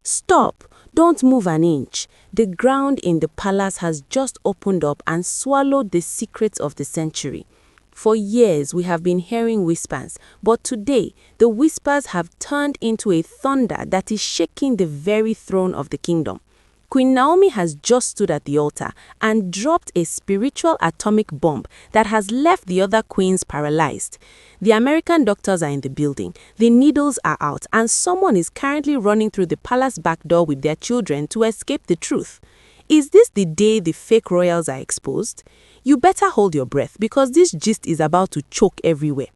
Stop! Don't move an inch. The ground in the palace has just opened up and swallowed the secrets of the century. For years, we have been hearing whispers, but today, the whispers have turned into a thunder that is shaking the very throne of the kingdom. Queen Naomi has just stood at the altar and dropped a spiritual atomic bomb that has left the other queens paralyzed. The American doctors are in the building, the needles are out, and someone is currently running through the palace back door with their children to escape the truth. Is this the day the fake royals are exposed? You better hold your breath because this gist is about to choke everywhere.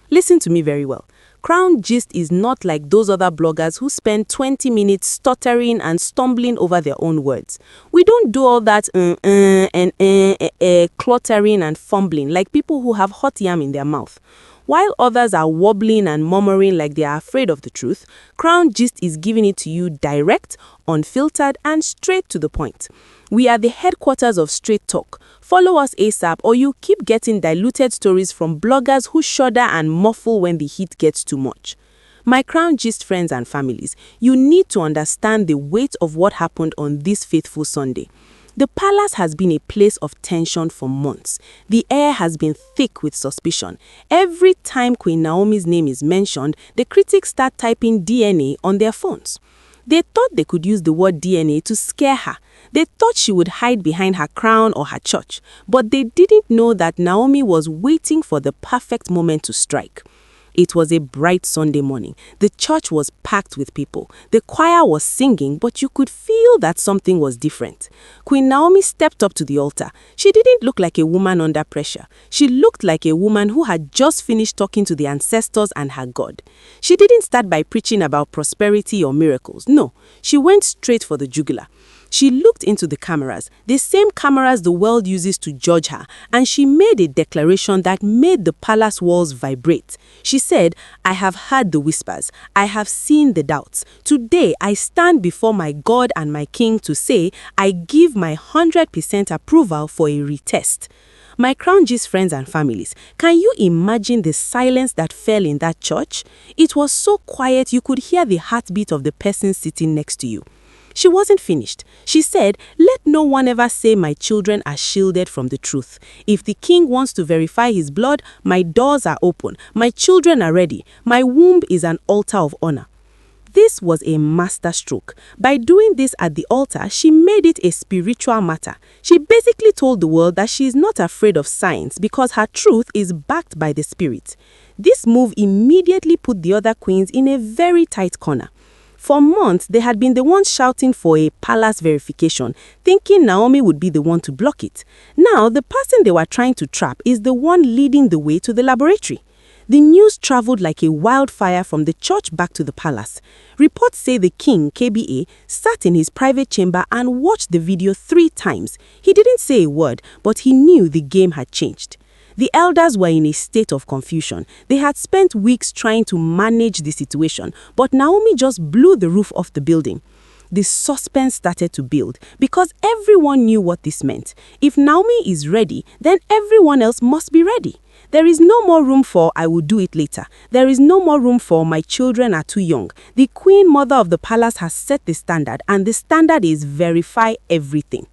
Listen to me very well. Crown Gist is not like those other bloggers who spend 20 minutes stuttering and stumbling over their own words. We don't do all that cluttering and fumbling like people who have hot yam in their mouth. While others are wobbling and murmuring like they are afraid of the truth, Crown Gist is giving it to you direct, unfiltered, and straight to the point. We are the headquarters of straight talk. Follow us ASAP or you keep getting diluted stories from bloggers who shudder and muffle when the heat gets too much. My Crown Gist friends and families, you need to understand the weight of what happened on this fateful Sunday. The palace has been a place of tension for months. The air has been thick with suspicion. Every time Queen Naomi's name is mentioned, the critics start typing DNA on their phones. They thought they could use the word DNA to scare her. They thought she would hide behind her crown or her church, but they didn't know that Naomi was waiting for the perfect moment to strike. It was a bright Sunday morning. The church was packed with people. The choir was singing, but you could feel that something was different. Queen Naomi stepped up to the altar. She didn't look like a woman under pressure. She looked like a woman who had just finished talking to the ancestors and her God. She didn't start by preaching about prosperity or miracles. No, she went straight for the jugular. She looked into the cameras, the same cameras the world uses to judge her, and she made a declaration that made the palace walls vibrate. She said, "I have heard the whispers. I have seen the doubts. Today, I stand before my God and my King to say, I give my 100% approval for a retest." My Crown Gist friends and families, can you imagine the silence that fell in that church? It was so quiet you could hear the heartbeat of the person sitting next to you. She wasn't finished. She said, "Let no one ever say my children are shielded from the truth. If the king wants to verify his blood, my doors are open. My children are ready. My womb is an altar of honor." This was a masterstroke. By doing this at the altar, she made it a spiritual matter. She basically told the world that she is not afraid of science because her truth is backed by the spirit. This move immediately put the other queens in a very tight corner. For months, they had been the ones shouting for a palace verification, thinking Naomi would be the one to block it. Now, the person they were trying to trap is the one leading the way to the laboratory. The news traveled like a wildfire from the church back to the palace. Reports say the king, KBA, sat in his private chamber and watched the video 3 times. He didn't say a word, but he knew the game had changed. The elders were in a state of confusion. They had spent weeks trying to manage the situation, but Naomi just blew the roof off the building. The suspense started to build because everyone knew what this meant. If Naomi is ready, then everyone else must be ready. There is no more room for "I will do it later." There is no more room for "my children are too young." The queen mother of the palace has set the standard, and the standard is verify everything.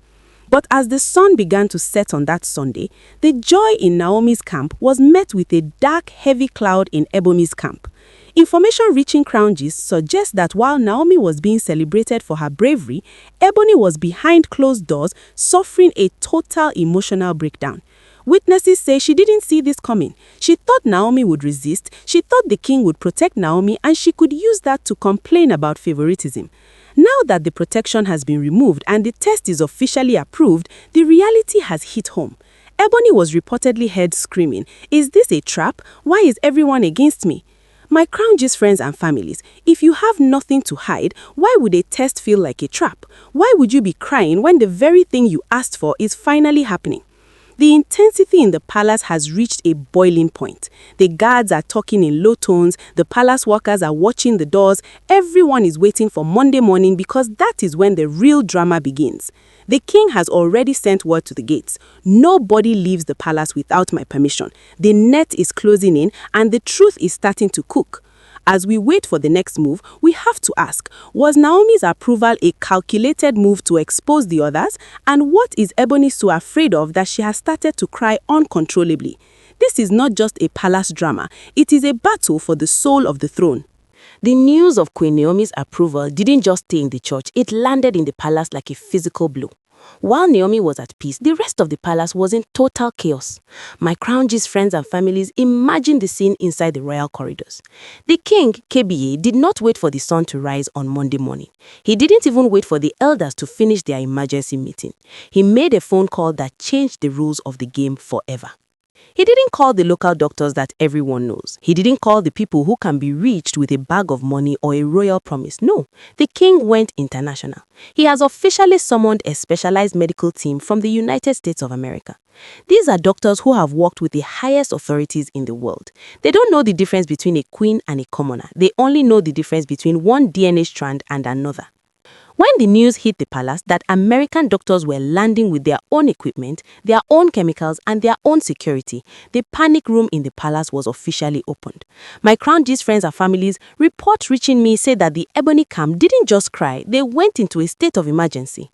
But as the sun began to set on that Sunday, the joy in Naomi's camp was met with a dark, heavy cloud in Ebony's camp. Information reaching Crown Gist suggests that while Naomi was being celebrated for her bravery, Ebony was behind closed doors, suffering a total emotional breakdown. Witnesses say she didn't see this coming. She thought Naomi would resist, she thought the king would protect Naomi, and she could use that to complain about favoritism. Now that the protection has been removed and the test is officially approved, the reality has hit home. Ebony was reportedly heard screaming, "Is this a trap? Why is everyone against me?" My Crown Gist friends and families, if you have nothing to hide, why would a test feel like a trap? Why would you be crying when the very thing you asked for is finally happening? The intensity in the palace has reached a boiling point. The guards are talking in low tones, the palace workers are watching the doors, everyone is waiting for Monday morning because that is when the real drama begins. The king has already sent word to the gates. Nobody leaves the palace without my permission. The net is closing in and the truth is starting to cook. As we wait for the next move, we have to ask, was Naomi's approval a calculated move to expose the others? And what is Ebony so afraid of that she has started to cry uncontrollably? This is not just a palace drama, it is a battle for the soul of the throne. The news of Queen Naomi's approval didn't just stay in the church, it landed in the palace like a physical blow. While Naomi was at peace, the rest of the palace was in total chaos. My crown gist friends and families imagined the scene inside the royal corridors. The king, KBA, did not wait for the sun to rise on Monday morning. He didn't even wait for the elders to finish their emergency meeting. He made a phone call that changed the rules of the game forever. He didn't call the local doctors that everyone knows. He didn't call the people who can be reached with a bag of money or a royal promise. No, the king went international. He has officially summoned a specialized medical team from the United States of America. These are doctors who have worked with the highest authorities in the world. They don't know the difference between a queen and a commoner. They only know the difference between one DNA strand and another. When the news hit the palace that American doctors were landing with their own equipment, their own chemicals, and their own security, the panic room in the palace was officially opened. My crown gist friends and families, reports reaching me say that the Ebony camp didn't just cry, they went into a state of emergency.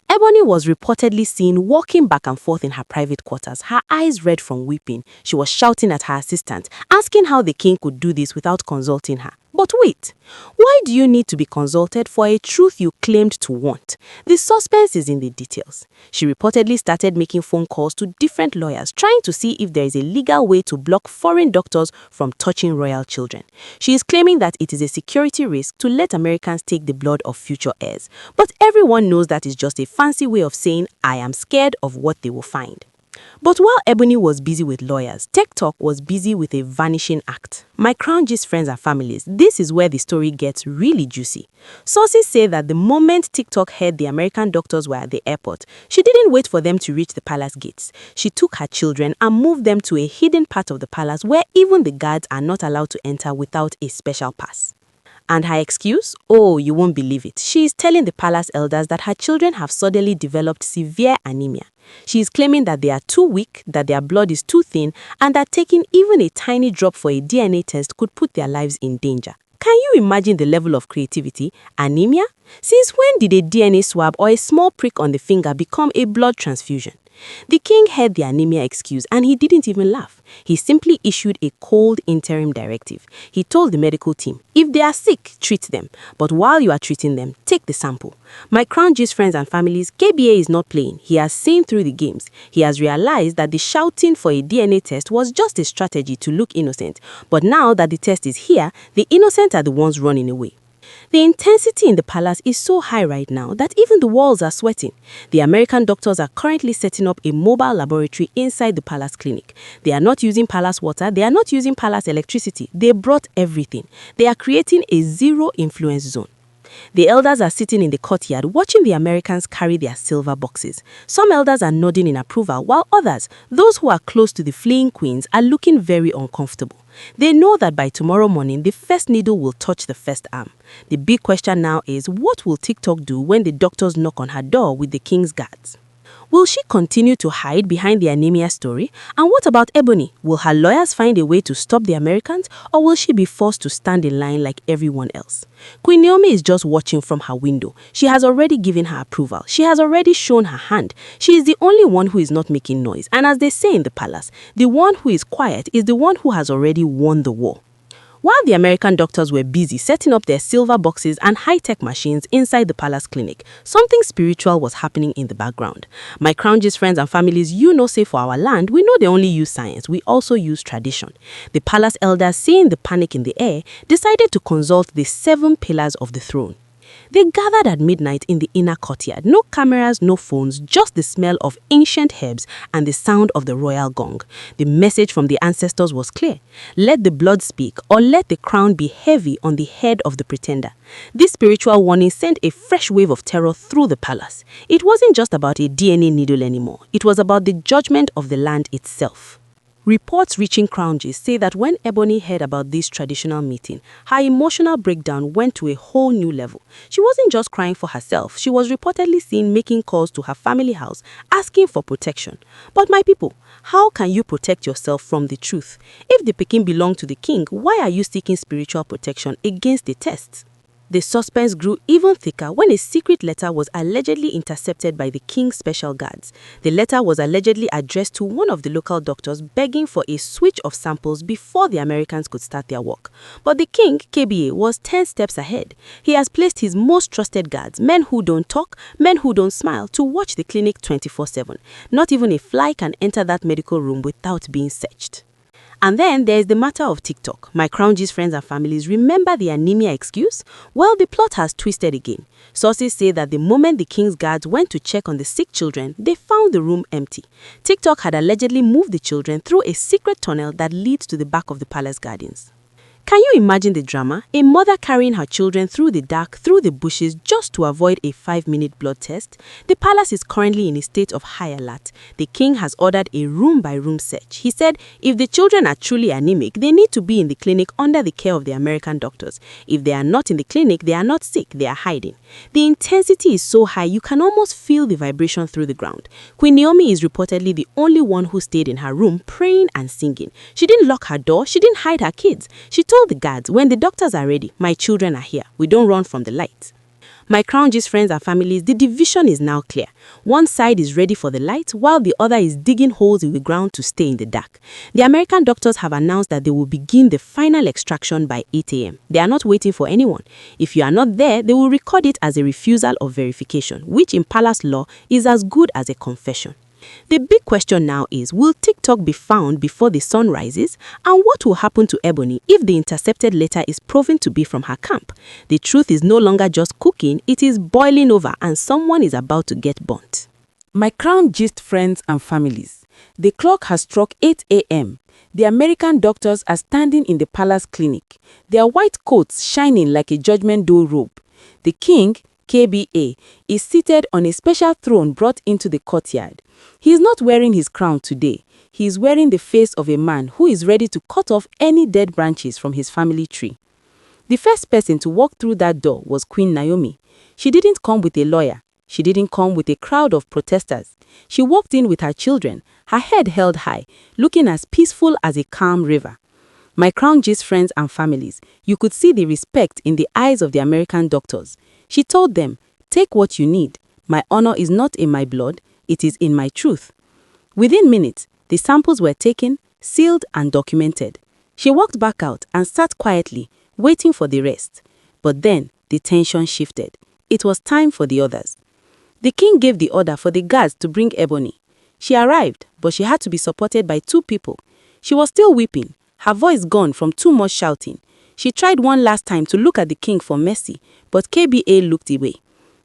Ebony was reportedly seen walking back and forth in her private quarters, her eyes red from weeping. She was shouting at her assistant, asking how the king could do this without consulting her. But wait, why do you need to be consulted for a truth you claimed to want? The suspense is in the details. She reportedly started making phone calls to different lawyers, trying to see if there is a legal way to block foreign doctors from touching royal children. She is claiming that it is a security risk to let Americans take the blood of future heirs. But everyone knows that is just a fancy way of saying, I am scared of what they will find. But while Ebony was busy with lawyers, Tech Talk was busy with a vanishing act. My crown gist friends and families, this is where the story gets really juicy. Sources say that the moment TikTok heard the American doctors were at the airport, she didn't wait for them to reach the palace gates. She took her children and moved them to a hidden part of the palace where even the guards are not allowed to enter without a special pass. And her excuse? Oh, you won't believe it. She is telling the palace elders that her children have suddenly developed severe anemia. She is claiming that they are too weak, that their blood is too thin, and that taking even a tiny drop for a DNA test could put their lives in danger. Can you imagine the level of creativity? Anemia? Since when did a DNA swab or a small prick on the finger become a blood transfusion? The king heard the anemia excuse and he didn't even laugh. He simply issued a cold interim directive. He told the medical team, if they are sick, treat them. But while you are treating them, take the sample. My crown gist friends and families, KBA is not playing. He has seen through the games. He has realized that the shouting for a DNA test was just a strategy to look innocent. But now that the test is here, the innocent are the ones running away. The intensity in the palace is so high right now that even the walls are sweating. The American doctors are currently setting up a mobile laboratory inside the palace clinic. They are not using palace water, they are not using palace electricity. They brought everything. They are creating a zero-influence zone. The elders are sitting in the courtyard watching the Americans carry their silver boxes. Some elders are nodding in approval, while others, those who are close to the fleeing queens, are looking very uncomfortable. They know that by tomorrow morning, the first needle will touch the first arm. The big question now is, what will TikTok do when the doctors knock on her door with the king's guards? Will she continue to hide behind the anemia story? And what about Ebony? Will her lawyers find a way to stop the Americans, or will she be forced to stand in line like everyone else? Queen Naomi is just watching from her window. She has already given her approval. She has already shown her hand. She is the only one who is not making noise. And as they say in the palace, the one who is quiet is the one who has already won the war. While the American doctors were busy setting up their silver boxes and high-tech machines inside the palace clinic, something spiritual was happening in the background. My crown gist friends and families, you know, say for our land, we know they only use science, we also use tradition. The palace elders, seeing the panic in the air, decided to consult the 7 pillars of the throne. They gathered at midnight in the inner courtyard. No cameras, no phones, just the smell of ancient herbs and the sound of the royal gong. The message from the ancestors was clear. Let the blood speak, or let the crown be heavy on the head of the pretender. This spiritual warning sent a fresh wave of terror through the palace. It wasn't just about a DNA needle anymore. It was about the judgment of the land itself. Reports reaching Crown Gist say that when Ebony heard about this traditional meeting, her emotional breakdown went to a whole new level. She wasn't just crying for herself, she was reportedly seen making calls to her family house, asking for protection. But my people, how can you protect yourself from the truth? If the pikin belonged to the king, why are you seeking spiritual protection against the test? The suspense grew even thicker when a secret letter was allegedly intercepted by the king's special guards. The letter was allegedly addressed to one of the local doctors begging for a switch of samples before the Americans could start their work. But the king, KBA, was 10 steps ahead. He has placed his most trusted guards, men who don't talk, men who don't smile, to watch the clinic 24/7. Not even a fly can enter that medical room without being searched. And then there is the matter of TikTok. My Crown Gist friends and families, remember the anemia excuse? Well, the plot has twisted again. Sources say that the moment the king's guards went to check on the sick children, they found the room empty. TikTok had allegedly moved the children through a secret tunnel that leads to the back of the palace gardens. Can you imagine the drama? A mother carrying her children through the dark, through the bushes, just to avoid a 5-minute blood test? The palace is currently in a state of high alert. The king has ordered a room-by-room search. He said if the children are truly anemic, they need to be in the clinic under the care of the American doctors. If they are not in the clinic, they are not sick, they are hiding. The intensity is so high, you can almost feel the vibration through the ground. Queen Naomi is reportedly the only one who stayed in her room praying and singing. She didn't lock her door, she didn't hide her kids. She told the guards, when the doctors are ready, my children are here. We don't run from the light. My Crown Gist friends and families, the division is now clear. One side is ready for the light, while the other is digging holes in the ground to stay in the dark. The American doctors have announced that they will begin the final extraction by 8 a.m. They are not waiting for anyone. If you are not there, they will record it as a refusal of verification, which in palace law is as good as a confession. The big question now is, will TikTok be found before the sun rises? And what will happen to Ebony if the intercepted letter is proven to be from her camp? The truth is no longer just cooking, it is boiling over and someone is about to get burnt. My Crown Gist friends and families, the clock has struck 8 a.m. The American doctors are standing in the palace clinic, their white coats shining like a judgment day robe. The king, KBA, is seated on a special throne brought into the courtyard. He is not wearing his crown today. He is wearing the face of a man who is ready to cut off any dead branches from his family tree. The first person to walk through that door was Queen Naomi. She didn't come with a lawyer. She didn't come with a crowd of protesters. She walked in with her children, her head held high, looking as peaceful as a calm river. My Crown Gist friends and families, you could see the respect in the eyes of the American doctors. She told them, take what you need. My honor is not in my blood, it is in my truth. Within minutes, the samples were taken, sealed and documented. She walked back out and sat quietly, waiting for the rest. But then, the tension shifted. It was time for the others. The king gave the order for the guards to bring Ebony. She arrived, but she had to be supported by 2 people. She was still weeping, her voice gone from too much shouting. She tried one last time to look at the king for mercy, but KBA looked away.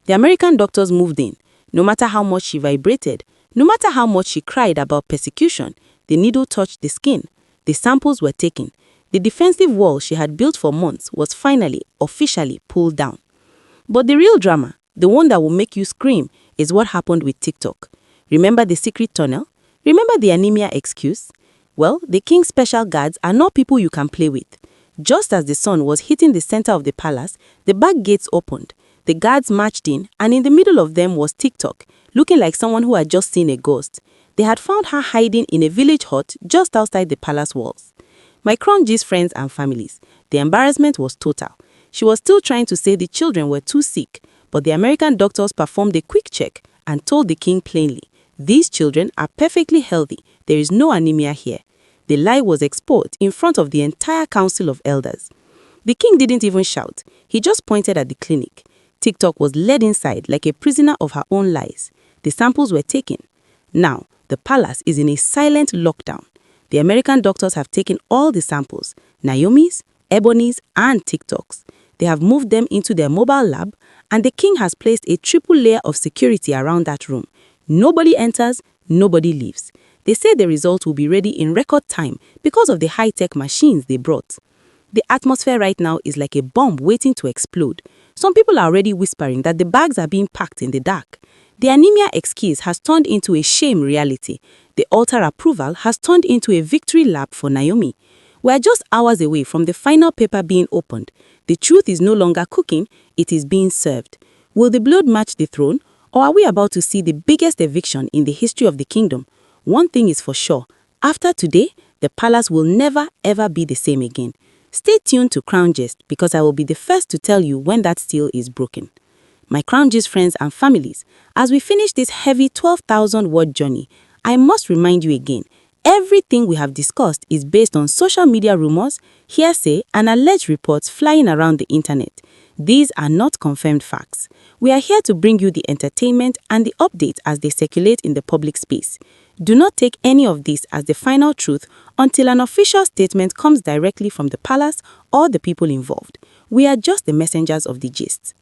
The American doctors moved in. No matter how much she vibrated, no matter how much she cried about persecution, the needle touched the skin. The samples were taken. The defensive wall she had built for months was finally, officially pulled down. But the real drama, the one that will make you scream, is what happened with TikTok. Remember the secret tunnel? Remember the anemia excuse? Well, the king's special guards are not people you can play with. Just as the sun was hitting the center of the palace, the back gates opened. The guards marched in, and in the middle of them was TikTok, looking like someone who had just seen a ghost. They had found her hiding in a village hut just outside the palace walls. My Crown Gist friends and families, the embarrassment was total. She was still trying to say the children were too sick, but the American doctors performed a quick check and told the king plainly, these children are perfectly healthy, there is no anemia here. The lie was exposed in front of the entire council of elders. The king didn't even shout, he just pointed at the clinic. TikTok was led inside like a prisoner of her own lies. The samples were taken. Now, the palace is in a silent lockdown. The American doctors have taken all the samples, Naomi's, Ebony's, and TikTok's. They have moved them into their mobile lab, and the king has placed a triple layer of security around that room. Nobody enters, nobody leaves. They say the results will be ready in record time because of the high-tech machines they brought. The atmosphere right now is like a bomb waiting to explode. Some people are already whispering that the bags are being packed in the dark. The anemia excuse has turned into a shame reality. The altar approval has turned into a victory lap for Naomi. We are just hours away from the final paper being opened. The truth is no longer cooking, it is being served. Will the blood match the throne, or are we about to see the biggest eviction in the history of the kingdom? One thing is for sure, after today, the palace will never ever be the same again. Stay tuned to Crown Gist because I will be the first to tell you when that seal is broken. My Crown Gist friends and families, as we finish this heavy 12,000-word journey, I must remind you again, everything we have discussed is based on social media rumors, hearsay, and alleged reports flying around the internet. These are not confirmed facts. We are here to bring you the entertainment and the updates as they circulate in the public space. Do not take any of this as the final truth until an official statement comes directly from the palace or the people involved. We are just the messengers of the gist.